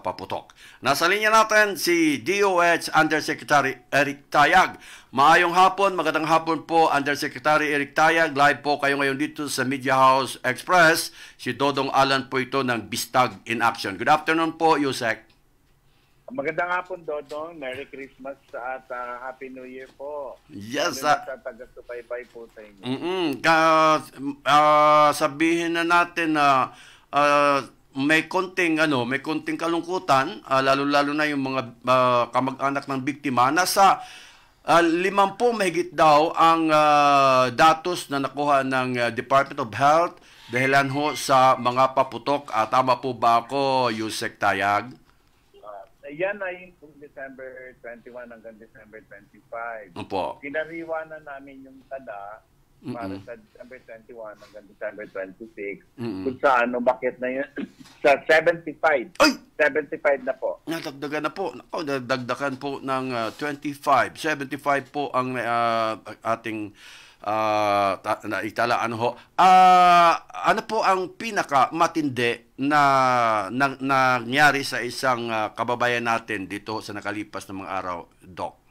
paputok. Nasa linya natin si DOH Undersecretary Eric Tayag. Maayong hapon, magandang hapon po Undersecretary Eric Tayag. Live po kayo ngayon dito sa Media House Express. Si Dodong Alan po ito ng Bistag in Action. Good afternoon po, Yusek. Magandang hapon, Dodong. Merry Christmas at Happy New Year po. Yes, sa taga-subaybay po sa inyo. Sabihin na natin na may konting kalungkutan, lalo-lalo na yung mga kamag-anak ng biktima. Nasa 50 mahigit daw ang datos na nakuha ng Department of Health dahilan ho sa mga paputok. Tama po ba ako, Yusek Tayag? Yan ay kung December 21 hanggang December 25. Opo. Kinariwa na namin yung tada para sa December 21 hanggang December 26. Kung saan, bakit na yun? Sa 75. Ay! 75 na po. Nadagdagan na po. Dagdagan po ng 25. 75 po ang ating naitala. Ano po ang pinaka-matindi na nangyari sa isang kababayan natin dito sa nakalipas ng mga araw, Doc?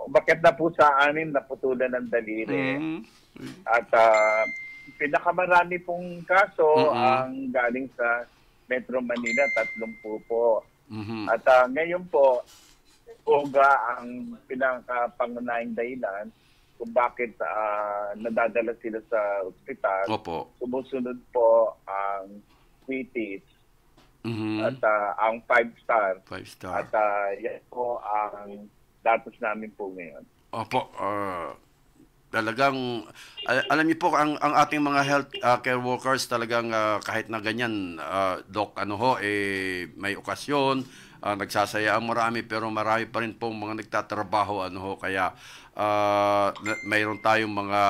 Bakit na po sa amin naputulan ng daliri. At pinakamarami pong kaso ang galing sa Metro Manila, 30 po. At ngayon po, uga ang pinakapangunahing dahilan kung bakit nadadala sila sa ospital. Opo. Sumusunod po ang Sweeties at ang 5-star. 5-star. At yan po ang datos namin po ngayon. Opo. Talagang, alam niyo po, ang ating mga health care workers talagang kahit na ganyan, Doc, may okasyon, nagsasaya ang marami, pero marami pa rin pong mga nagtatrabaho, kaya mayroon tayong mga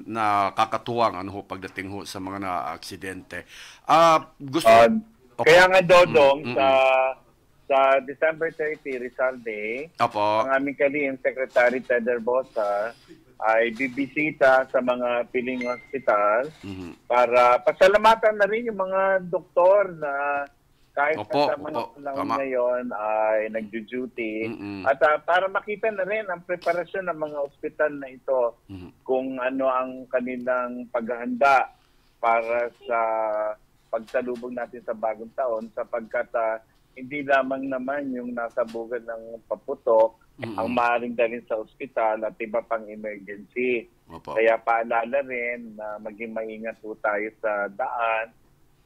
nakakatuwang pagdating sa mga na-aksidente. Kaya nga, Dodong, sa December 30, Rizal Day, ang aming kalihim Secretary Ted Herbosa ay bibisita sa mga piling hospital para pasalamatan na rin yung mga doktor na kahit sa mga panahon ngayon ay nagjo-duty at para makita na rin ang preparasyon ng mga ospital na ito kung ano ang kanilang paghahanda para sa pagsalubong natin sa bagong taon sapagkat hindi lamang naman yung nasa bugad ng paputok ang maaaring dalhin sa ospital at iba pang emergency. Kaya paalala rin na maging maingat po tayo sa daan.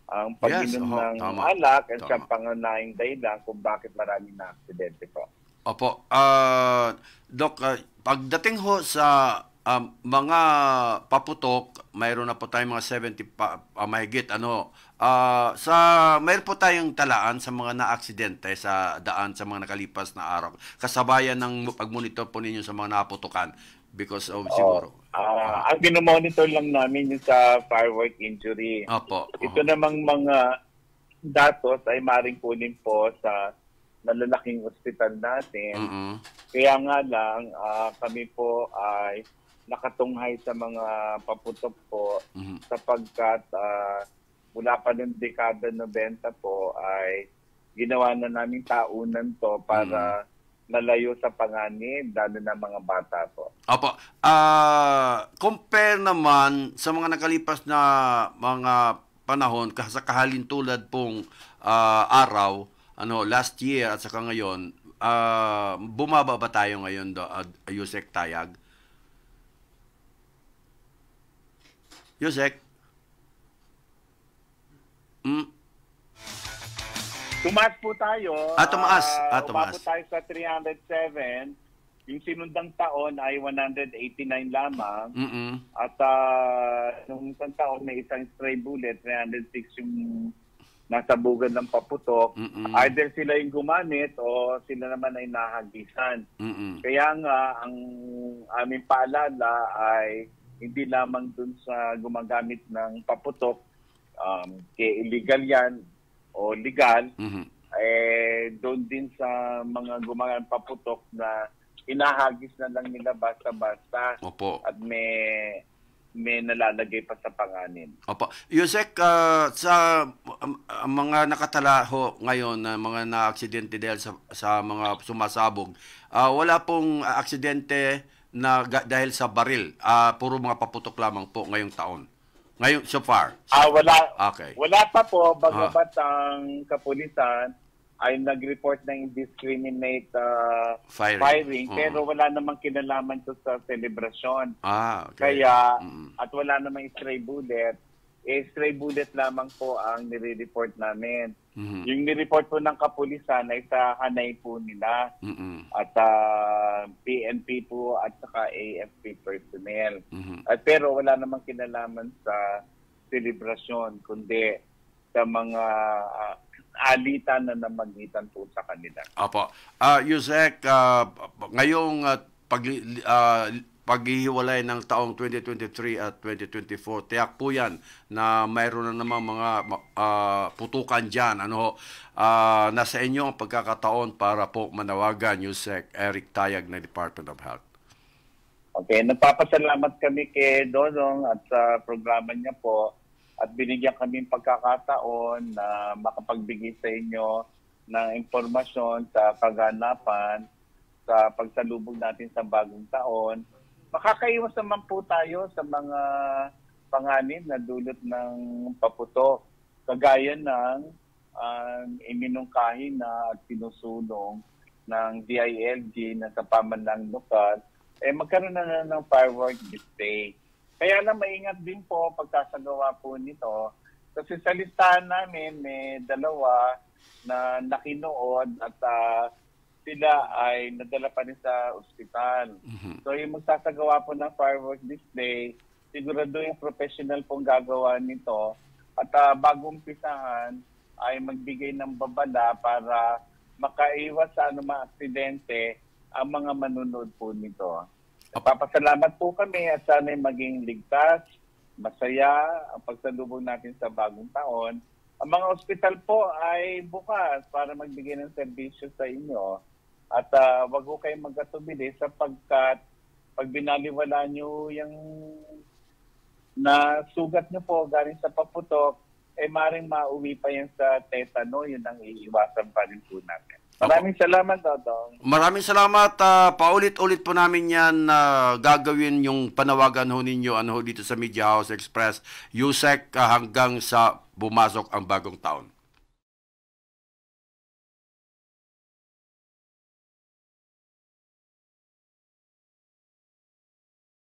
Ang pag-inom ng alak at siyang pangunahing dahilan kung bakit maraming na-aksidente po. Opo. Doc, pagdating ho sa mga paputok, mayroon na po tayong mga 70 mahigit. Mayroon po tayong talaan sa mga na-aksidente sa daan sa mga nakalipas na araw. Kasabayan ng pag-monitor po ninyo sa mga naputukan because of siguro. Ang ginomonitor lang namin yung sa firework injury. Opo. Ito namang mga datos ay maring kunin po sa malalaking ospital natin. Kaya nga lang, kami po ay nakatunghay sa mga paputok po sapagkat mula pa ng dekada 90 po ay ginawa na namin taunan to para malayo sa panganib, lalo na mga bata po. Opo. Compare naman sa mga nakalipas na mga panahon, sa kahalintulad pong araw, last year at saka ngayon, bumaba ba tayo ngayon, Yusek Tayag? Yusek? Tumaas po tayo. Tumaas. Tumaas po tayo sa 307. Yung sinundang taon ay 189 lamang. At nung isang taon may isang stray bullet, 306 yung nasa bugad ng paputok. Either sila yung gumamit o sila naman ay nahagisan. Kaya nga, ang aming paalala ay hindi lamang dun sa gumagamit ng paputok, illegal yan, o legal, doon din sa mga gumagamit paputok na inahagis na lang nila basta-basta. Opo. At may may nalalagay pa sa panganin. Opo. Yusek, sa mga nakatala ho ngayon na mga na-aksidente dahil sa mga sumasabog, wala pong aksidente na dahil sa baril. Puro mga paputok lamang po ngayong taon. Ngayon, so far. Wala. Okay. Wala pa po, bagamat ang kapulisan ay nag-report ng indiscriminate firing, pero wala namang kinalaman to sa selebrasyon. Okay. Kaya, at wala namang stray bullet, stray bullet lamang po ang nire-report namin. Yung nire-report po ng kapulisan ay sa hanay po nila at PNP po at saka AFP personnel. Pero wala namang kinalaman sa selebrasyon, kundi sa mga alitan na namagitan po sa kanila. Apo. Yusek, ngayong paghihiwalay ng taong 2023 at 2024, tiyak po yan na mayroon na namang mga putukan dyan. Nasa inyo ang pagkakataon para po manawagan, Yusek Eric Tayag na Department of Health. Okay, nagpapasalamat kami kay Dodong at sa programa niya po. At binigyan kami pagkakataon na makapagbigay sa inyo ng impormasyon sa kaganapan sa pagsalubog natin sa bagong taon. Makakaiwas naman po tayo sa mga panganib na dulot ng paputok. Kagaya ng iminungkahi na at sinusulong ng DILG na sa pamanlang lokal, magkaroon na ng firework display. Kaya lang maingat din po pagkasagawa po nito. Kasi sa listahan namin may dalawa na nakinood at sila ay nadala pa rin sa ospital. So yung magsasagawa po ng firework display, sigurado yung professional pong gagawa nito. At bago umpisahan ay magbigay ng babala para makaiwas sa anumang aksidente ang mga manunod po nito. Papasalamat po kami at sana'y maging ligtas, masaya ang pagsalubong natin sa bagong taon. Ang mga ospital po ay bukas para magbigay ng serbisyo sa inyo. At wag po kayong magkatubili sapagkat pag binaliwala nyo yung na sugat nyo po galing sa paputok, maring mauwi pa yan sa tetano, yun ang iiwasan pa rin po natin. Maraming salamat, Dodong. Maraming salamat. Paulit-ulit po namin yan gagawin yung panawagan ho ninyo dito sa Media House Express, Yusek, hanggang sa bumasok ang bagong taon.